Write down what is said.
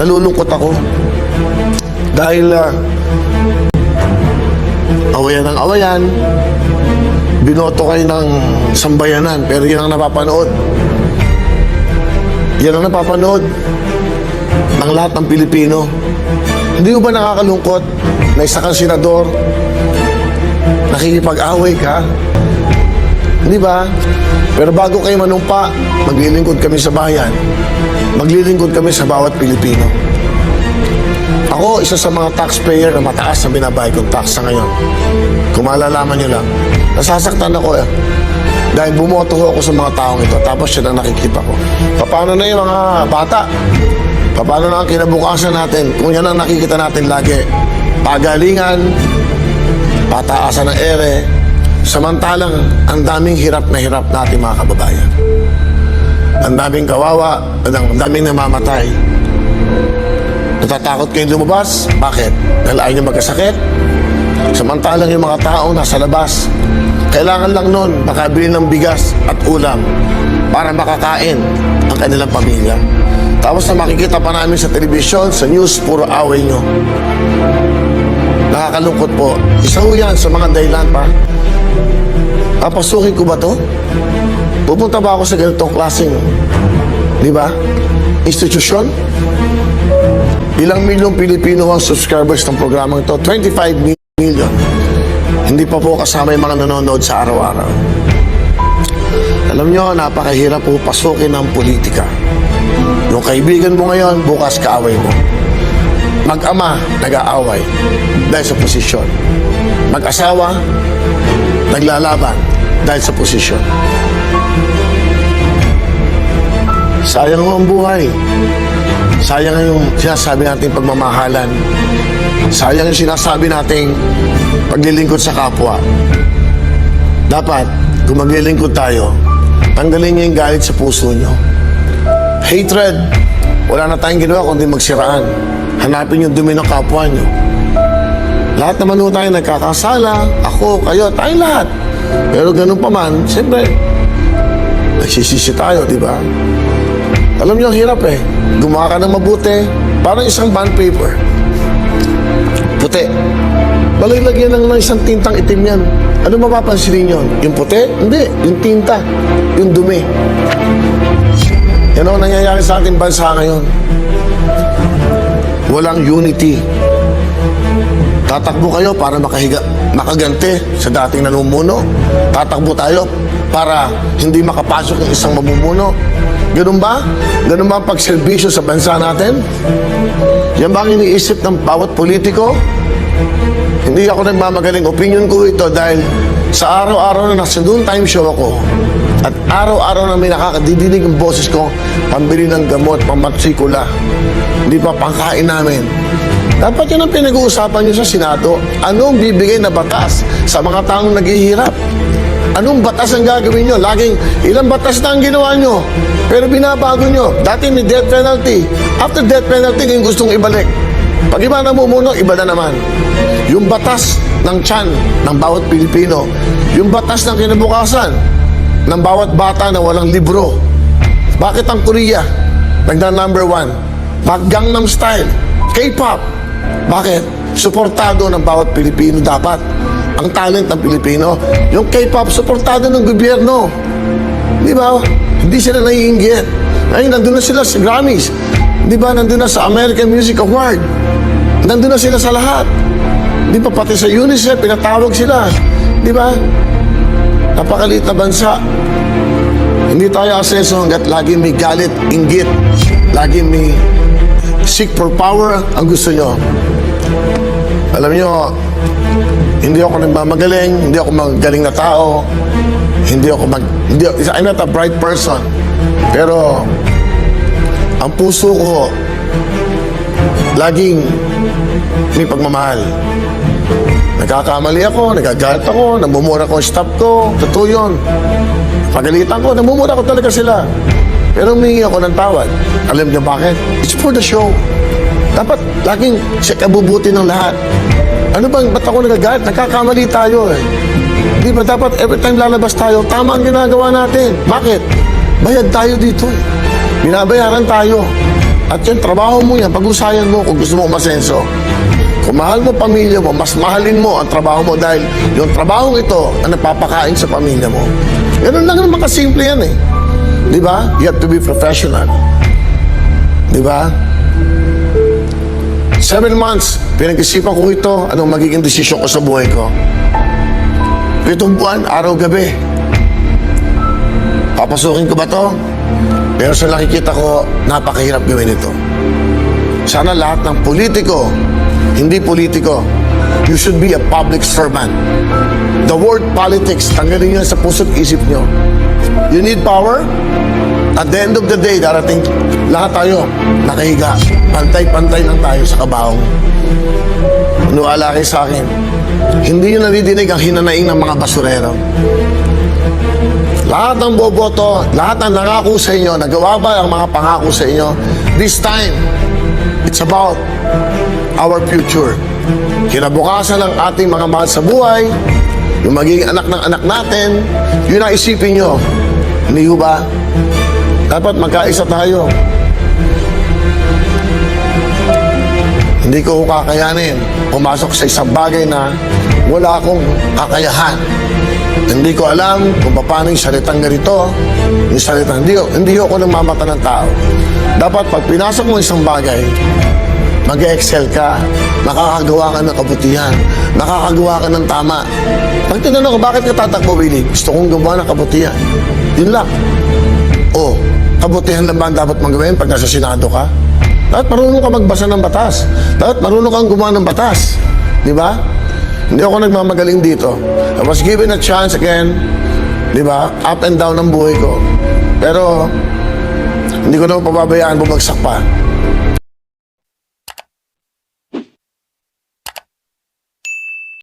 nalulungkot ako. Dahil awayan ng awayan, binoto kayo ng sambayanan, pero yan ang napapanood. Yan ang napapanood ng lahat ng Pilipino. Hindi mo ba nakakalungkot na isa kang senador, nakikipag-away ka? Hindi ba? Pero bago kayo manumpa, maglilingkod kami sa bayan. Maglilingkod kami sa bawat Pilipino. Ako, isa sa mga taxpayer na mataas na binabayad kong tax sa ngayon. Kung malalaman nyo lang, nasasaktan ako dahil bumoto ako sa mga taong ito, tapos yun ang nakikita ko. Paano na yung mga bata? Paano na ang kinabukasan natin? Kung yan ang nakikita natin lagi, pagalingan, pataasan ng ere, samantalang ang daming hirap na hirap natin mga kababayan. Ang daming kawawa, ang daming namamatay. Natatakot kayong lumabas? Bakit? Dahil ayaw nyo magkasakit? Samantalang yung mga tao nasa labas, kailangan lang nun makabili ng bigas at ulam para makakain ang kanilang pamilya. Tapos na makikita pa namin sa telebisyon, sa news, puro away nyo. Nakakalungkot po. Isa ho yan sa mga dahilan pa. Papasukin ko ba to? Pupunta ba ako sa ganitong klaseng, di ba, institusyon? Ilang milyong Pilipino ang subscribers ng programang ito? 25 million. Hindi pa po kasama yung mga nanonood sa araw-araw. Alam nyo, napakahirap po pasukin ng politika. Yung kaibigan mo ngayon, bukas kaaway mo. Mag-ama, nag-aaway dahil sa posisyon. Mag-asawa, naglalaban dahil sa posisyon. Sayang mo ang buhay. Sayang yung sinasabi nating pagmamahalan. Sayang yung sinasabi nating paglilingkod sa kapwa. Dapat, kung maglilingkod tayo, tanggalin niyo yung galit sa puso niyo. Hatred, wala na tayong ginawa kundi magsiraan. Hanapin yung dumi ng kapwa niyo. Lahat naman ho tayo nagkakasala. Ako, kayo, tayong lahat. Pero ganun pa man, siyempre, nagsisisi tayo, di ba? Alam niyo, ang hirap gumawa ka ng mabuti, parang isang bond paper. Puti. Balaylagyan lang ng isang tintang itim yan. Ano mapapansin niyo? Yung puti? Hindi. Yung tinta. Yung dumi. Yan ang nangyayari sa ating bansa ngayon. Walang unity. Tatakbo kayo para makagante sa dating namumuno. Tatakbo tayo para hindi makapasok yung isang mamumuno. Ganun ba? Ganun ba ang pagserbisyo sa bansa natin? Yan ba ang iniisip ng bawat politiko? Hindi ako nagmamagaling. Opinion ko ito dahil sa araw-araw na nasa noon time show ako at araw-araw na may nakakadidinig ang boses ko, pambili ng gamot, pambatsikula, hindi pa pangkain namin. Dapat yan ang pinag-uusapan nyo sa Senado. Anong bibigay na batas sa mga taong naghihirap? Anong batas ang gagawin nyo? Laging ilang batas na ang ginawa nyo, pero binabago nyo. Dati may death penalty. After death penalty, ngayon gustong ibalik. Pag iba namumuno, iba na naman. Yung batas ng tiyan ng bawat Pilipino, yung batas ng kinabukasan ng bawat bata na walang libro. Bakit ang Korea nagna-number 1? Gangnam Style, K-pop. Bakit? Suportado ng bawat Pilipino dapat ang talent ng Pilipino. Yung K-pop, suportado ng gobyerno. Di ba? Hindi sila naiinggit. Ay, nandun na sila sa Grammys. Di ba? Nandun na sa American Music Award. Nandun na sila sa lahat. Di ba? Pati sa UNICEF, pinatawag sila. Di ba? Napakaliit na bansa. Hindi tayo aseso hanggat lagi may galit, inggit. Lagi may seek for power ang gusto nyo. Alam nyo, hindi ako nagmamagaling, hindi ako magaling na tao, I'm not a bright person. Pero, ang puso ko, laging may pagmamahal. Nagkakamali ako, nagagalit ako, namumura ko ang staff ko, totoo yun. Pagalitan ko, namumura ko talaga sila. Pero humingi ako ng tawad. Alam niyo bakit? It's for the show. Dapat laging siya kabubuti ng lahat. Ano bang, ba't ako nagagalit? Nagkakamali tayo Di ba dapat every time lalabas tayo, tama ang ginagawa natin? Bakit? Bayad tayo dito Binabayaran tayo. At yung trabaho mo yan, pag-usayan mo kung gusto mo umasenso. Kung mahal mo pamilya mo, mas mahalin mo ang trabaho mo dahil yung trabaho ito ang nagpapakain sa pamilya mo. Ganun lang naman kasimple yan eh. Di ba? You have to be professional. Di ba? 7 months, pinag-isipan ko ito, anong magiging desisyon ko sa buhay ko. 7 buwan, araw-gabi. Papasukin ko ba to? Pero sa nakikita ko, napakahirap gawin ito. Sana lahat ng politiko, hindi politiko, you should be a public servant. The word politics, tanggalin nyo sa puso't isip nyo. You need power? At the end of the day, darating lahat tayo nakahiga. Pantay-pantay lang tayo sa kabaong. Nuwala kayo sa akin. Hindi nyo nadidinig ang hinanaing ng mga basurero. Lahat ng boboto, lahat ng nangako sa inyo, nagawa ba ang mga pangako sa inyo? This time, it's about our future. Kinabukasan ng ating mga mahal sa buhay, yung magiging anak ng anak natin, yun ang isipin nyo. Hindi ba? Dapat magkaisa tayo. Hindi ko kakayanin pumasok sa isang bagay na wala akong kakayahan. Hindi ko alam kung paano yung salitang ganito, yung salitang hindi ako namamata ng tao. Dapat pag pinasok mo isang bagay, mag-excel ka, nakakagawa ka ng kabutihan, nakakagawa ka ng tama. Pag tinanong ko, bakit ka tatakbo, Willie? Gusto kong gumawa ng kabutihan. Yun lang. O, kabutihan lang ba ang dapat magawin pag nasa Senado ka? Dapat marunong ka magbasa ng batas. Dapat marunong kang gumawa ng batas. Di ba? Hindi ako nagmamagaling dito. I was given a chance again, di ba? Up and down ang buhay ko. Pero, hindi ko naman pababayaan bumagsak pa.